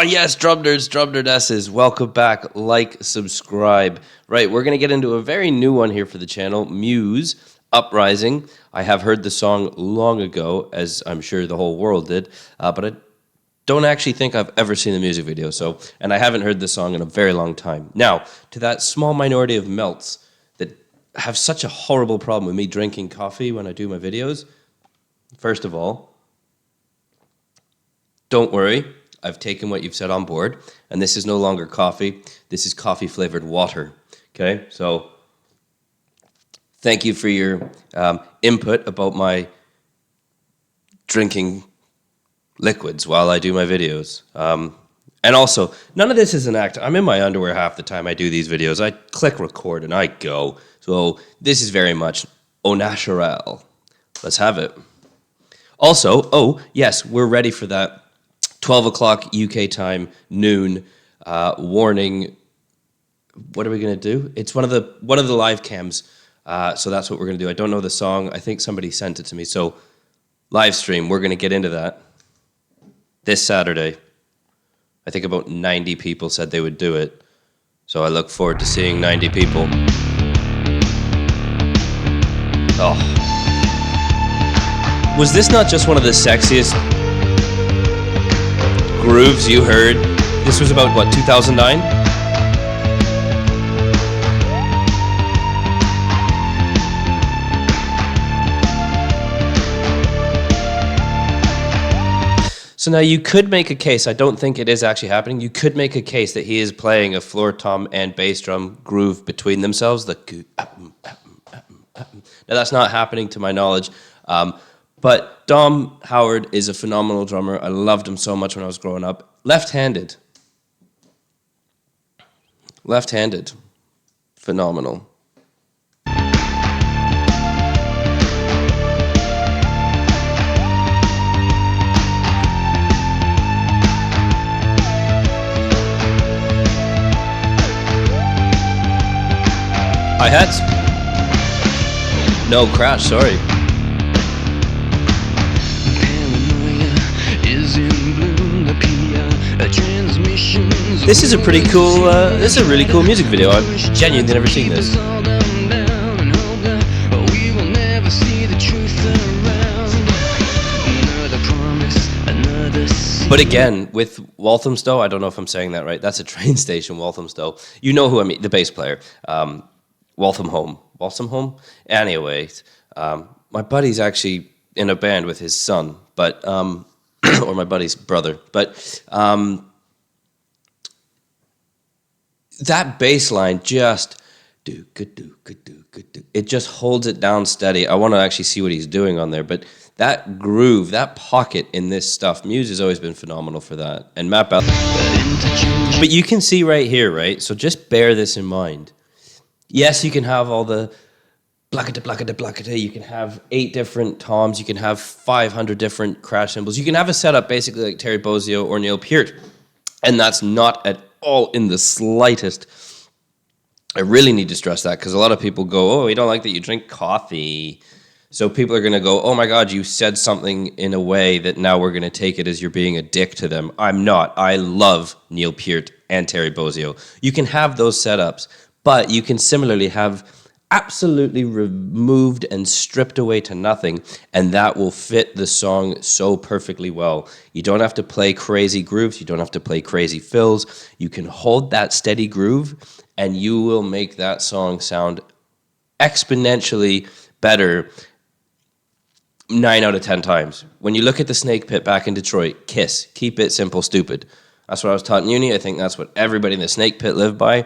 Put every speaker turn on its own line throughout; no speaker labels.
Oh, yes, drum nerds, drum nerdesses. Welcome back. Like, subscribe. Right, we're going to get into a very new one here for the channel, Muse, Uprising. I have heard the song long ago, as I'm sure the whole world did, but I don't actually think I've ever seen the music video, and I haven't heard this song in a very long time. Now, to that small minority of melts that have such a horrible problem with me drinking coffee when I do my videos, first of all, don't worry. I've taken what you've said on board, and this is no longer coffee. This is coffee-flavored water, okay? So thank you for your input about my drinking liquids while I do my videos. And also, none of this is an act. I'm in my underwear half the time I do these videos. I click record and I go. So this is very much au naturel. Let's have it. Also, oh, yes, we're ready for that 12 o'clock UK time, noon, warning. What are we going to do? It's one of the live cams, so that's what we're going to do. I don't know the song. I think somebody sent it to me. So live stream, we're going to get into that this Saturday. I think about 90 people said they would do it. So I look forward to seeing 90 people. Oh. Was this not just one of the sexiest grooves you heard? This was about, what, 2009? So now you could make a case, I don't think it is actually happening, you could make a case that he is playing a floor tom and bass drum groove between themselves. Now that's not happening to my knowledge. But Dom Howard is a phenomenal drummer. I loved him so much when I was growing up. Left-handed. Left-handed. Phenomenal. Hi-hats. No, crash, sorry. This is a pretty cool, this is a really cool music video. I've genuinely never seen this. But again, with Walthamstow, I don't know if I'm saying that right. That's a train station, Walthamstow. You know who I mean, the bass player. Walthamhome. Walthamhome? Anyways, my buddy's actually in a band with his son, but, or my buddy's brother, but that bass line just it just holds it down steady. I want to actually see what he's doing on there, but that groove, that pocket in this stuff, Muse has always been phenomenal for that. And Matt Bell. But you can see right here, right? So just bear this in mind. Yes, you can have all the blackada. You can have 8 different toms. You can have 500 different crash cymbals. You can have a setup basically like Terry Bozzio or Neil Peart. And that's not at all in the slightest. I really need to stress that because a lot of people go, oh, we don't like that you drink coffee. So people are going to go, oh my God, you said something in a way that now we're going to take it as you're being a dick to them. I'm not. I love Neil Peart and Terry Bozzio. You can have those setups, but you can similarly have absolutely removed and stripped away to nothing, and that will fit the song so perfectly well. You don't have to play crazy grooves. You don't have to play crazy fills. You can hold that steady groove, and you will make that song sound exponentially better 9 out of 10 times. When you look at the Snake Pit back in Detroit, KISS, keep it simple, stupid. That's what I was taught in uni. I think that's what everybody in the Snake Pit lived by.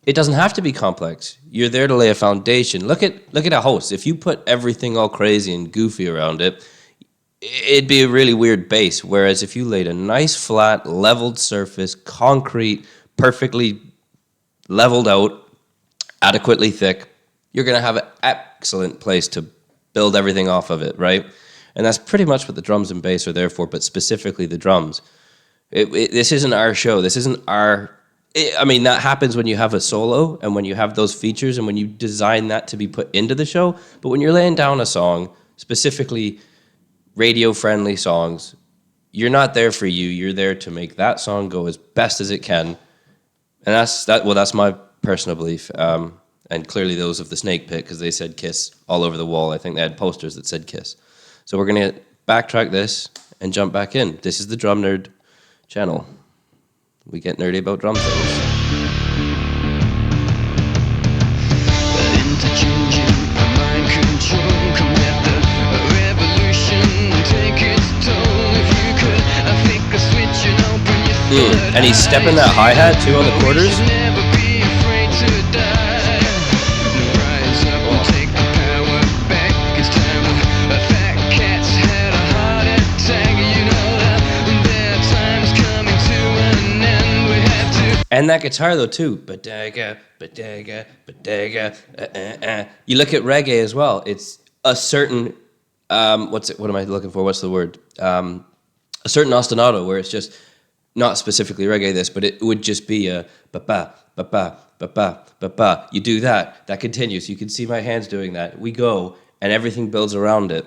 It doesn't have to be complex. You're there to lay a foundation. Look at a host. If you put everything all crazy and goofy around it, it'd be a really weird bass. Whereas if you laid a nice, flat, leveled surface, concrete, perfectly leveled out, adequately thick, you're going to have an excellent place to build everything off of it, right? And that's pretty much what the drums and bass are there for, but specifically the drums. This isn't our show. This isn't our... I mean, that happens when you have a solo and when you have those features and when you design that to be put into the show. But when you're laying down a song, specifically radio-friendly songs, you're not there for you. You're there to make that song go as best as it can. And that's my personal belief. And clearly those of the Snake Pit, because they said Kiss all over the wall. I think they had posters that said Kiss. So we're going to backtrack this and jump back in. This is the Drum Nerd channel. We get nerdy about drum things. And he's stepping that hi-hat too on the quarters. And that guitar though too. Ba-daga, ba-daga, ba-daga, You look at reggae as well. It's a certain what am I looking for? What's the word? A certain ostinato where it's just not specifically reggae this, but it would just be a ba-ba, ba-ba, ba-ba, ba-ba. You do that continues. You can see my hands doing that. We go, and everything builds around it.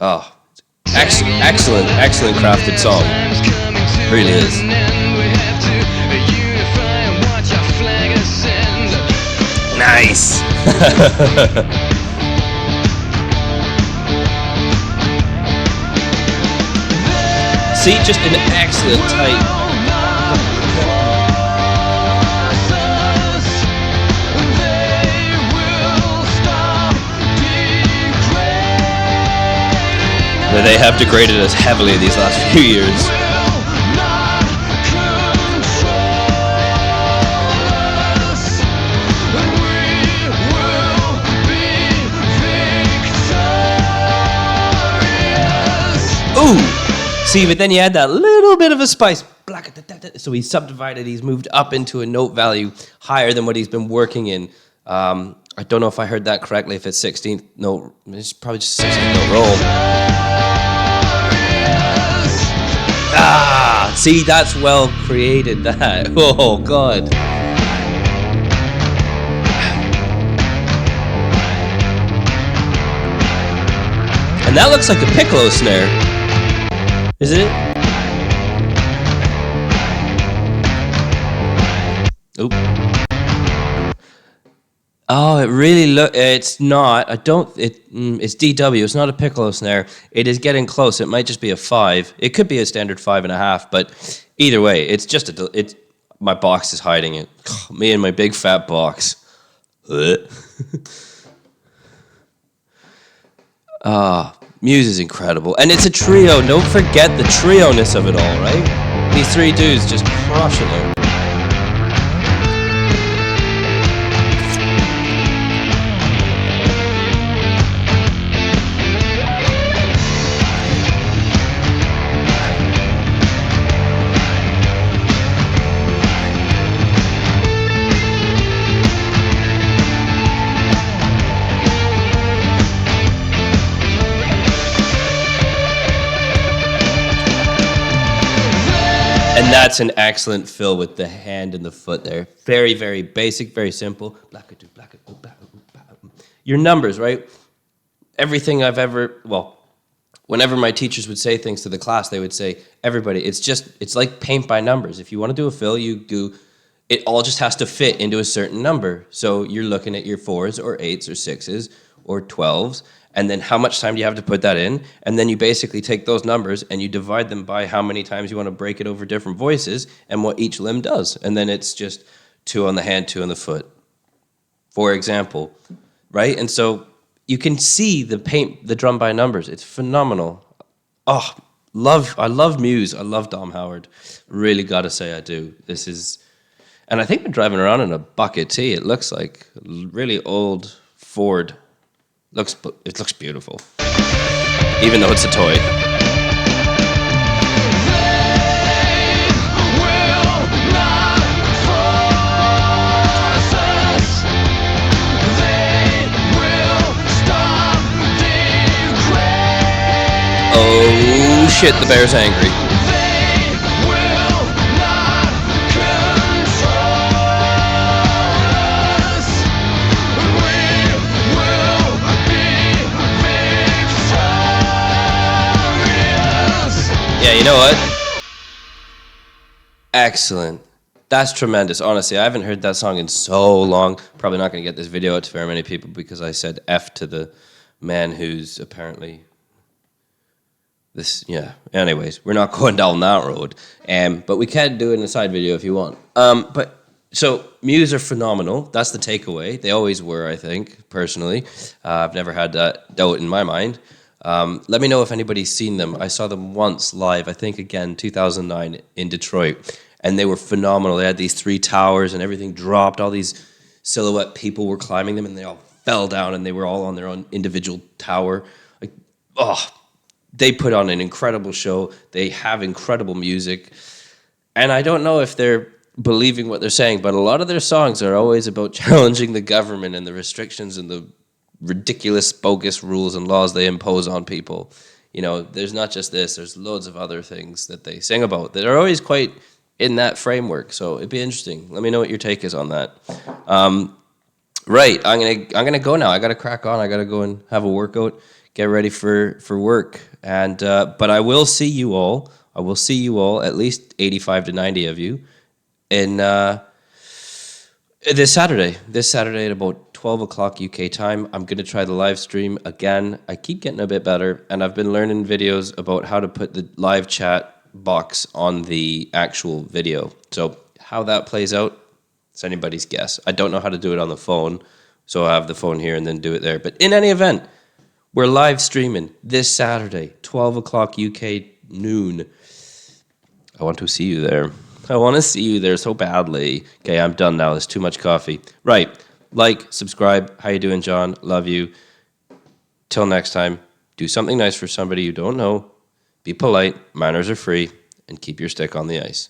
Oh, excellent crafted song. It really is. Nice. See, just an excellent tight. Where they have degraded us heavily these last few years. Ooh! See, but then you add that little bit of a spice. So he's subdivided, he's moved up into a note value higher than what he's been working in. I don't know if I heard that correctly, if it's 16th note, it's probably just 16th note roll. Ah, see, that's well created, that. Oh, God. And that looks like a piccolo snare. Is it? Oop. Oh, it really it's not. It's DW. It's not a piccolo snare. It is getting close. It might just be a 5. It could be a standard 5.5, but either way, it's just it's my box is hiding it. Me and my big fat box. Muse is incredible. And it's a trio. Don't forget the trio-ness of it all, right? These three dudes just crushing it. And that's an excellent fill with the hand and the foot there. Very, very basic, very simple. Your numbers, right? Everything I've ever, whenever my teachers would say things to the class, they would say, everybody, it's like paint by numbers. If you want to do a fill, it all just has to fit into a certain number. So you're looking at your 4s or 8s or 6s or 12s. And then how much time do you have to put that in? And then you basically take those numbers and you divide them by how many times you want to break it over different voices and what each limb does. And then it's just 2 on the hand, 2 on the foot, for example, right? And so you can see the drum by numbers. It's phenomenal. Oh, I love Muse. I love Dom Howard. Really got to say I do. And I think we're driving around in a bucket T. It looks like a really old Ford. It looks beautiful, even though it's a toy. Oh shit, the bear's angry. Yeah, you know what? Excellent. That's tremendous. Honestly, I haven't heard that song in so long. Probably not going to get this video out to very many people because I said F to the man who's apparently this. Yeah. Anyways, we're not going down that road. But we can do it in a side video if you want. So Muse are phenomenal. That's the takeaway. They always were, I think, personally. I've never had that doubt in my mind. Let me know if anybody's seen them. I saw them once live, I think again, 2009 in Detroit. And they were phenomenal. They had these 3 towers and everything dropped. All these silhouette people were climbing them and they all fell down and they were all on their own individual tower. Like, they put on an incredible show. They have incredible music. And I don't know if they're believing what they're saying, but a lot of their songs are always about challenging the government and the restrictions and the ridiculous, bogus rules and laws they impose on people. You know, there's not just this, there's loads of other things that they sing about that are always quite in that framework. So it'd be interesting. Let me know what your take is on that. Right, I'm gonna go now. I gotta crack on. I gotta go and have a workout, get ready for work. And but I will see you all. I will see you all, at least 85 to 90 of you, in this Saturday. This Saturday at about 12 o'clock UK time. I'm going to try the live stream again. I keep getting a bit better, and I've been learning videos about how to put the live chat box on the actual video. So how that plays out, it's anybody's guess. I don't know how to do it on the phone, so I have the phone here and then do it there. But in any event, we're live streaming this Saturday, 12 o'clock UK noon. I want to see you there. I want to see you there so badly. Okay, I'm done now. There's too much coffee. Right. Like, subscribe. How you doing, John? Love you. Till next time, do something nice for somebody you don't know. Be polite. Manners are free. And keep your stick on the ice.